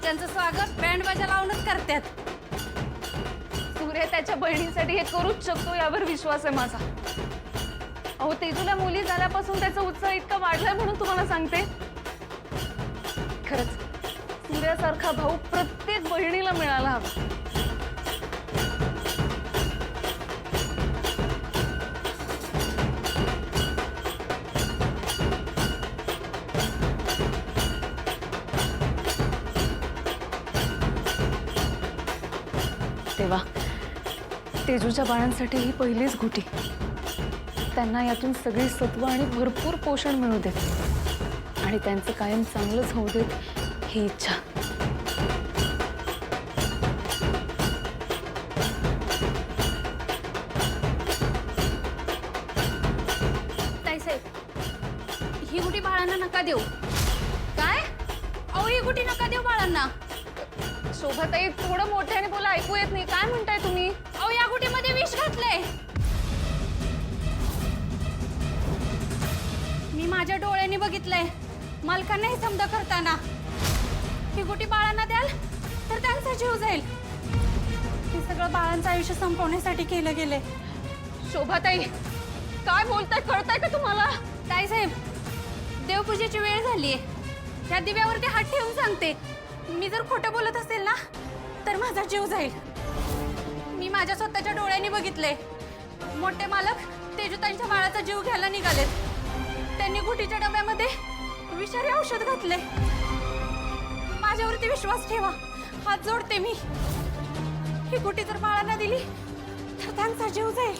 त्यांचं स्वागत बँड बाजा लावूनच करतात। सूर्य त्याच्या बहिणीसाठी हे करूच शकतो यावर विश्वास आहे माझा। अहो तेजूला मुली झाल्यापासून त्याचा उत्साह इतका वाढलाय म्हणून तुम्हाला सांगते। खरंच सूर्यासारखा भाऊ प्रत्येक बहिणीला मिळाला हवा। तेव्हा तेजूच्या बाळांसाठी ही पहिलीच घुटी। त्यांना यातून सगळी सत्व आणि भरपूर पोषण मिळू देत आणि त्यांचं कायम चांगलंच होऊ देत ही इच्छा। ताईसाहेब, ही गुटी बाळांना नका देऊ। काय? अहो ही गुटी नका देऊ बाळांना। शोभाताई थोडं मोठ्याने बोला, ऐकू येत नाही। काय म्हणताय तुम्ही? अहो या गुटीमध्ये विष घातलंय। मी माझ्या डोळ्यांनी बघितलंय मालकांना हे समजा करताना। ही गुटी बाळांना द्याल तर त्यांचा जीव जाईल। हे सगळं बाळांचं आयुष्य संपवण्यासाठी केलं गेलंय। शोभाताई काय बोलताय, कळताय का तुम्हाला? ताईसाहेब, देवपूजेची वेळ झालीये। त्या दिव्यावरती हात ठेवून सांगते, मी जर खोटं बोलत असेल ना तर माझा जीव जाईल। मी माझ्या स्वतःच्या डोळ्यांनी बघितले मोठे मालक तेजूताईंच्या बाळाचा जीव घ्यायला निघालेत। त्यांनी गुटीच्या डब्यामध्ये विषारी औषध घातले। माझ्यावरती विश्वास ठेवा, हात जोडते मी। ही गुटी जर बाळांना दिली तर त्यांचा जीव जाईल।